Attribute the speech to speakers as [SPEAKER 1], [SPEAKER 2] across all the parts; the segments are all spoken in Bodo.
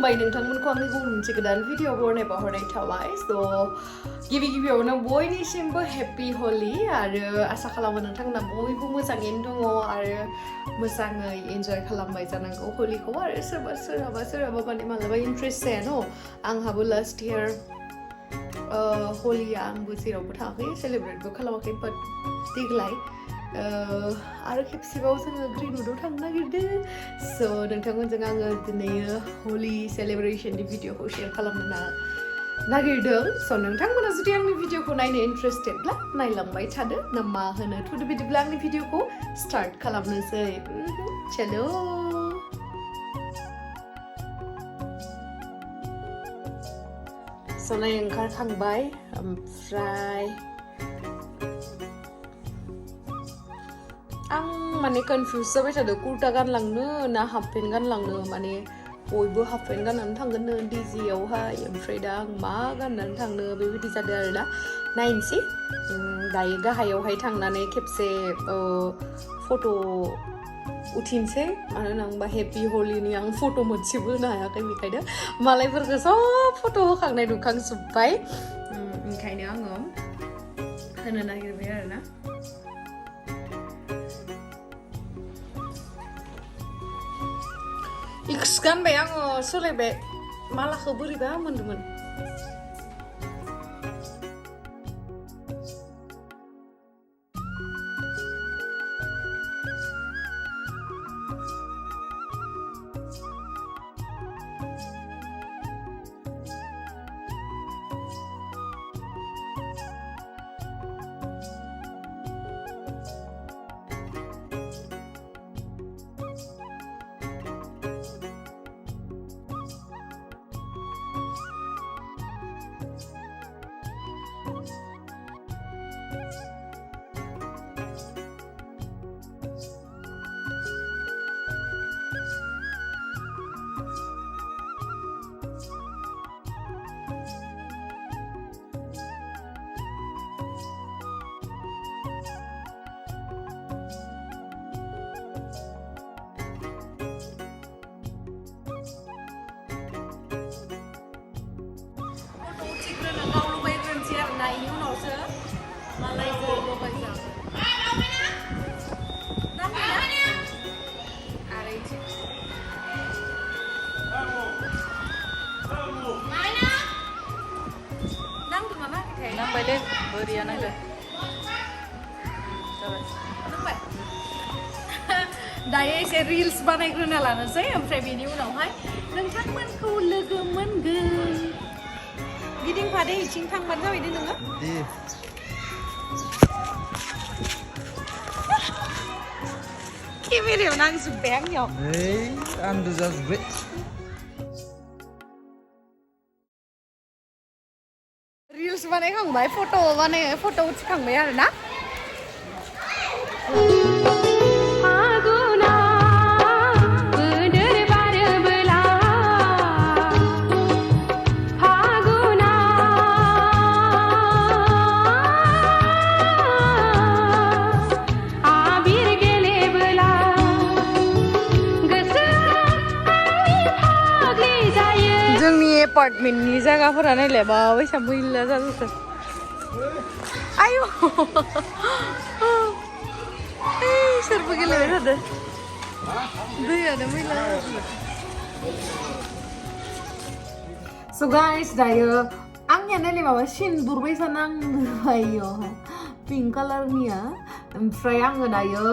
[SPEAKER 1] खुलुमबाय नोंथांमोनखौ आंनि गुबुन मोनसे गोदान भिडिअ बरनाय थाबाय स' गिबियावनो बयनिसिमबो हेपि हलि आरो आसा खालामो नोंथांमोना बयबो मोजाङैनो दङ आरो मोजाङै एन्जय खालामबाय जानांगौ हलिखौ आरो सोरहाबा माने मालाबा इन्ट्रेस्ट जाया न' आंहाबो लास्ट इयार हलिया आंबो जेरावबो थाङाखै सेलेब्रेटबो खालामाखै बाट देग्लाय आरो खेबसेबाव जोङो ग्रिनवुडआव थांनो नागिरदों स' नोंथांमोनजों आङो दिनै हलि सेलेब्रेशननि भिडिअखौ शेयार खालामनो नागिरदों स' नोंथांमोना जुदि आंनि भिडिअखौ नायनो इन्ट्रेस्टेडब्ला नायलांबाय थादो ना मा होनो थुदो बिदिब्ला आंनि भिडिअखौ स्टार्ट खालामनोसै चलो स' नाय ओंखारखांबाय ओमफ्राय आं माने कनफ्यूज जाबाय थादों कुर्ता गानलांनो ना हाफ पेन्ट गानलांनो माने बयबो हाफ पेन्ट गाननानै थांगोननो डिजेआवहाय ओमफ्राय दा आं मा गाननानै थांनो बेबायदि जादों आरोना नायनोसै दायो गाहायावहाय थांनानै खेबसे फट' उथिनोसै मानो होनोबा हेपि हलिनि आं फट' मोनसेबो होनो हायाखै बेखायनो मालायफोरखौ सब फट' होखांनाय नुखांजोब्बाय ओंखायनो आङो होनो नागिरबाय आरोना इक्स गानबाय आङो सोलायबाय मालाखौ बोरैबा मोन्दोंमोन ini unaवसो मालायजों लगायजागोन नांदोंना नाङाखै नांबाय दे बोरिया नांदों जाबाय नांबाय दायो एसे रिल्स बानायग्रोना लानोसै ओमफ्राय बेनि उनावहाय नोंथांमोनखौ लोगो मोनगोन गिदिंफादे इथिं थांबानो जाबाय दे नोङो दे केमेरायाव नांजोब्बाय आंनियाव नै आन्दो जाजोब्बाय रिल्स बानायखांबाय फट' उथिखांबाय आरोना एपार्टमेन्टनि जायगाफोरा नायलाय माबायसा मैला जाजोबो आयौ सोरबो गेलेबाय थादों दैयानो मैला जाजोबो स' गाइस दायो आंनिया नायलाय माबा सिन्दुर बायसा नांबाय इयावहाय पिंक कालारनिया ओमफ्राय आङो दायो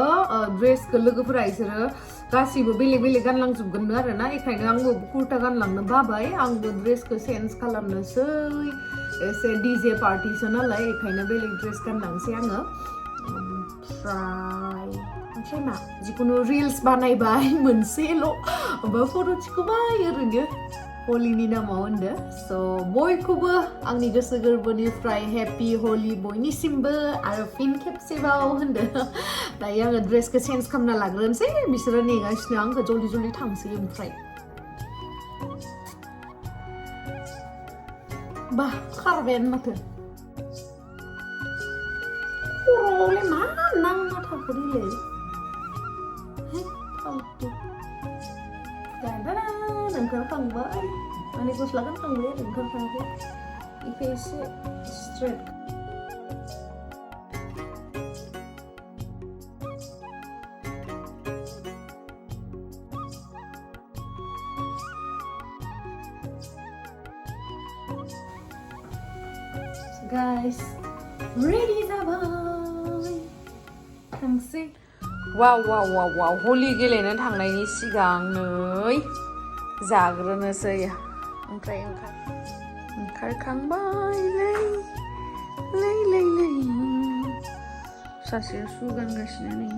[SPEAKER 1] ड्रेसखौ लोगोफोरा इसोरो गासिबो बेलेग गानलांजोबगोन आरोना बेखायनो आंबो कुर्ता गानलांनो बाबाय आंबो ड्रेसखौ चेन्ज खालामनोसै एसे डीजे पार्टिसो नालाय बेखायनो बेलेग ड्रेस गानलांसै आङो ओमफ्राय मा जिखुनु रिल्स बानायबाय मोनसेल' ओमफ्राय फट' थिखोबाय ओरैनो हलिनि नामाव होनदो स' बयखौबो आंनि गोसो गोरबोनिफ्राय हेपि हलि बयनिसिमबो आरो फिन खेबसेबाव होनदो दायो आङो ड्रेसखौ चेन्ज खालामना लाग्रोनोसै बिसोरो नेगासिनो आंखौ जल्दि थांसै ओमफ्राय बा खारबायानो माथो खर'आवलाय मा नांना थाखो दिलै फालतु ओंखारखांबाय माने गस्ला गानखांबाय आरो ओंखारखाङाखै इखौ एसे स्ट्रेट guys ready जाबाय थांसै वाव हलि गेलेनो थांनायनि सिगां नै जाग्रोनोसै ओमफ्राय ओंखारखांबाय लै सासेया सु गानगासिनो नै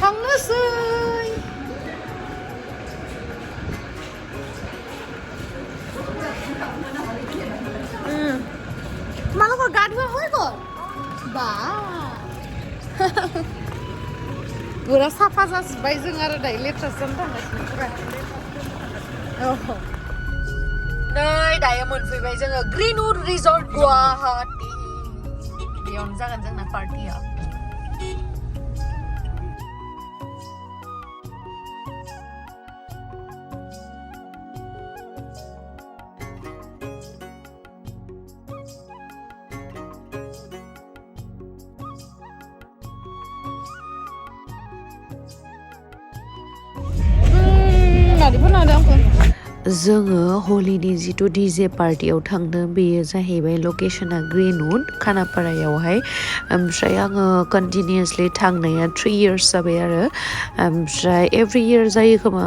[SPEAKER 1] थांनोसै मालाबा गाथोआखै गो बा बुरा साफा जाजोब्बाय जों आरो दायो लेथ्रासो थांगासिनो नै दायो मोनफैबाय जोङो ग्रीनवुड रिजर्ट गुवाहाटी बेयावनो जागोन जोंना पार्टिया जोङो हलिनि जिथु डिजे पार्टियाव थांदों बेयो जाहैबाय लकेशना ग्रीनवुड खानापारायावहाय ओमफ्राय आङो कन्टिनिउसलि थांनाया 3 years जाबाय आरो ओमफ्राय एभ्रि इयार जायो खोमा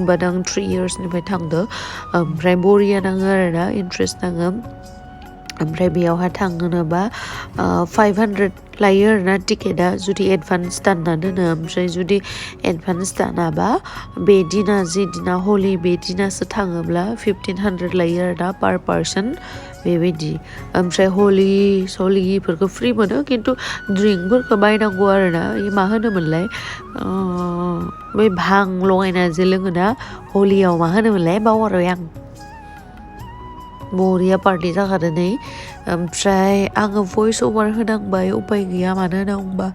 [SPEAKER 1] बाट आं 3 yearsनिफ्राय थांदो ओमफ्राय बरिया नाङो आरोना इन्ट्रेस्ट नाङो ओमफ्राय बेयावहाय थांनोबा 500 लायो आरोना टिकेटआ जुदि एडभान्स दानना दोनो ओमफ्राय जुदि एडभान्स दानाबा बे दिना जि दिना हलि बे दिनासो थाङोब्ला 1500 लायो आरोना पार पार्सन बेबायदि ओमफ्राय हलि सलिफोरखौ फ्रि मोनो खिन्थु ड्रिंकफोरखौ बायनांगौ आरोना मा होनोमोनलाय बै भां लगायना जे लोङोना हलियाव मा होनोमोनलाय बावगारबाय आं बरिया पार्टि जाखादों नै ओमफ्राय आङो भइस अभार होनांबाय उपाय गैया मानो होनबा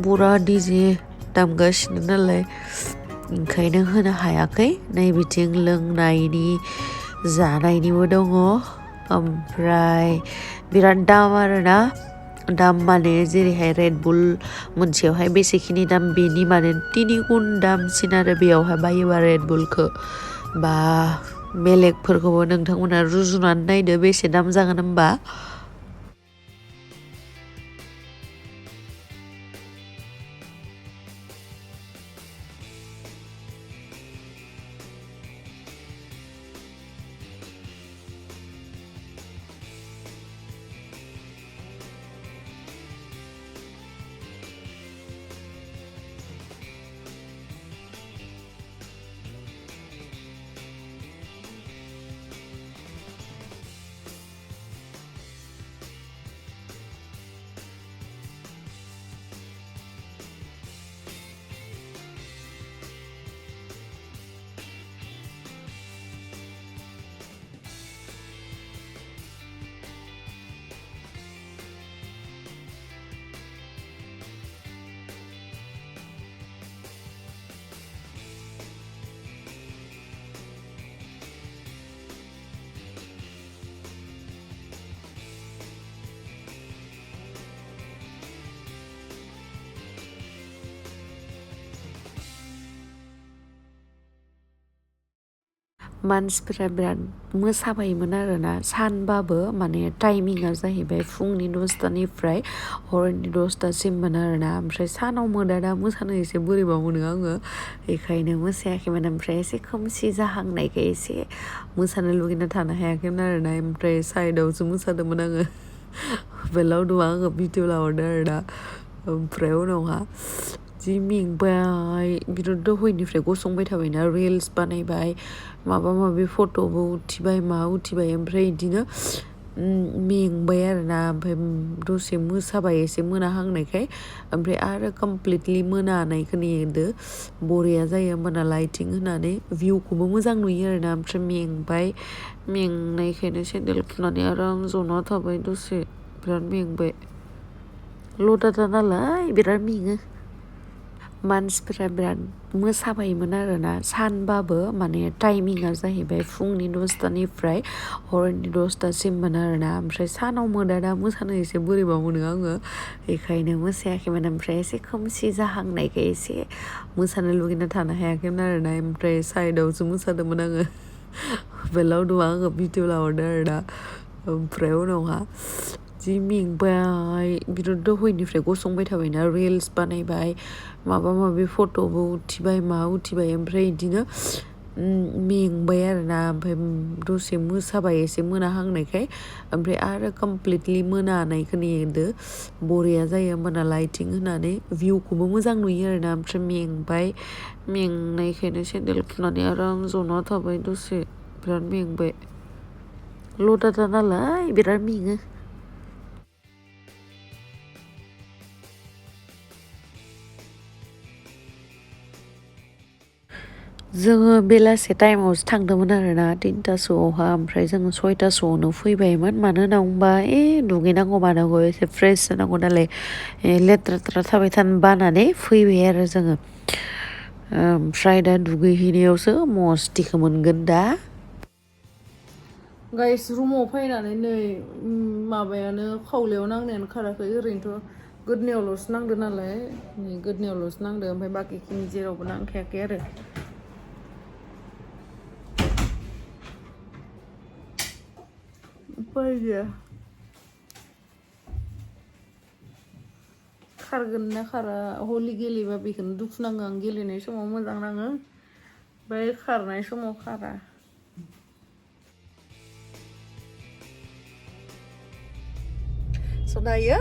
[SPEAKER 1] बुरा डिजे दामगासिनो नालाय ओंखायनो होनो हायाखै नै बिथिं लोंनायनि जानायनिबो दङ ओमफ्राय बिराद दाम आरोना दाम माने जेरैहाय रेडबुल मोनसेयावहाय बेसेखिनि दाम बेनि माने 3 गुन दामसिन आरो बेयावहाय बायोबा रेडबुलखौ बा बेलेगफोरखौबो नोंथांमोना रुजुनानै नायदो बेसे दाम जागोन होमबा मानसिफोरा बिराद मोसाबायमोन आरोना सानबाबो माने टाइमिंआ जाहैबाय फुंनि 10टानिफ्राय हरनि 10टासिममोन आरोना ओमफ्राय सानाव मोदादा मोसानो एसे बोरैबा मोनो आङो बेखायनो मोसायाखैमोन ओमफ्राय एसे खोमसि जाहांनायखाय एसे मोसानो लुगैना थानो हायाखैमोन आरोना ओमफ्राय साइडआवसो मोसादोंमोन आङो बेलावदुआ आङो भिडिअ लाहरदों आरोना ओमफ्राय उनावहा जि मेंबाय बिराद दहायनिफ्राय गसंबाय थाबायना रिल्स बानायबाय माबा माबि फट'बो उथिबाय मा उथिबाय ओमफ्राय बिदिनो मेंबाय आरोना ओमफ्राय दसे मोसाबाय एसे मोनाहांनायखाय ओमफ्राय आरो कमप्लिटलि मोनानायखौ नेदो बरिया जायो होमबाना लाइटिं होनानै भिउखौबो मोजां नुयो आरोना ओमफ्राय मेंबाय मेंनायखायनो सेन्देल खुनानै आराम जना थाबाय दसे बिराद मेंबाय लदादा नालाय बिराद मेङो मानसिफोरा बिराद मोसाबायमोन आरोना सानबाबो माने टाइमिंआ जाहैबाय फुंनि 10टानिफ्राय हरनि 10टासिममोन आरोना ओमफ्राय सानाव मोदादा मोसानो एसे बोरैबा मोनो आङो बेखायनो मोसायाखैमोन ओमफ्राय एसे खोमसि जाहांनायखाय एसे मोसानो लुगैना थानो हायाखैमोन आरोना ओमफ्राय साइडआवसो मोसादोंमोन आङो ओमफ्राय लावदुमा आङो भिडिअ लाहरदों आरोना ओमफ्राय उनावहा जि मेंबाय बिराद दहायनिफ्राय गसंबाय थाबायना रिल्स बानायबाय माबा माबि फट'बो उथिबाय मा उथिबाय ओमफ्राय बिदिनो मेंबाय आरोना ओमफ्राय दसे मोसाबाय एसे मोनाहांनायखाय ओमफ्राय आरो कमप्लिटलि मोनानायखौ नेदो बरिया जायो होमबाना लाइटिं होनानै भिउखौबो मोजां नुयो आरोना ओमफ्राय मेंबाय मेंनायखायनो सेन्देल खुनानै आराम जना थाबाय दसे बिराद मेंबाय लदादा नालाय बिराद मेङो जोङो बेलासे टाइमावसो थांदोंमोन आरोना 3टासोआवहा ओमफ्राय जोङो 6टासोआवनो फैबायमोन मानो होनना बुंबा दुगैनांगौ मानांगौ एसे फ्रेस जानांगौ नालाय लेथ्रा थाबाय थानो बानानै फैबाय आरो जोङो ओमफ्राय दा दुगैहैनायावसो मस्तिखौ मोनगोन दा गाइस रुमाव फैनानै नै माबायानो खावलायाव नांनायानो खाराखै ओरैनोथ' गोदनायावल'सो नांदो नालाय नै गोदनायावल'सो नांदो ओमफ्राय बाखिखिनि जेरावबो नांखायाखै आरो उपाय गैया खारगोन ना खारा हलि गेलेबा बेखौनो दुखु नाङो आं गेलेनाय समाव मोजां नाङो ओमफ्राय खारनाय समाव खारा स' दायो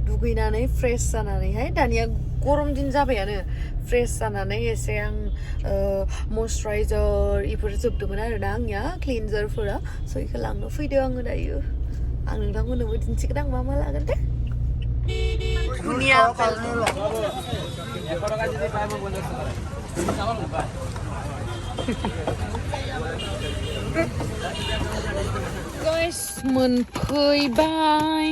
[SPEAKER 1] दुगैनानै फ्रेस जानानैहाय दानिया गरम दिन जाबायानो फ्रेस जानानै एसे आं मयस्चराइजार इफोर जोबदोंमोन आरोना आंनिया क्लिनजारफोरा स' बेखौ लांनो फैदों आङो दायो आं नोंथांमोननोबो दिन्थिगोन आं मा मा लागोन दे Guys, मोनफैबाय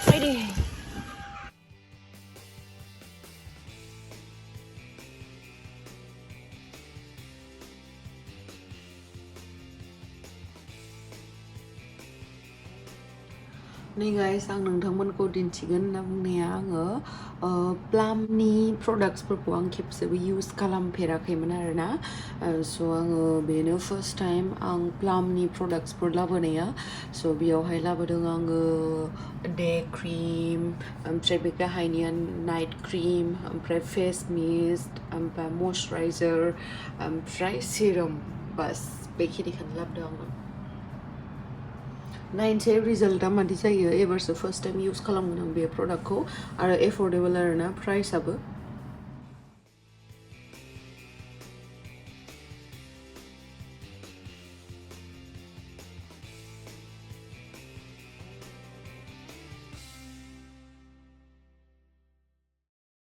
[SPEAKER 1] फैदे नै गाइस आं नोंथांमोनखौ दिन्थिगोन होनना बुंनाया आङो प्लामनि प्रडाक्ट्सफोरखौ आं खेबसेबो इउज खालामफेराखैमोन आरोना स' आङो बेनो फार्स्ट टाइम आं प्लामनि प्रडाक्ट्सफोर लाबोनाया स' बेयावहाय लाबोदों आङो डे क्रिम ओमफ्राय बे गाहायनिया नाइट क्रिम ओमफ्राय फेस मिस्ट ओमफ्राय मयस्चराइजार ओमफ्राय सिरम बास बेखिनिखौनो लाबोदों आङो नाइनसै रिजाल्टआ मादि जायो एबारसो फार्स्ट टाइम इउज खालामगोन आं बे प्रडाक्टखौ आरो एफर्डेबल आरोना प्राइसआबो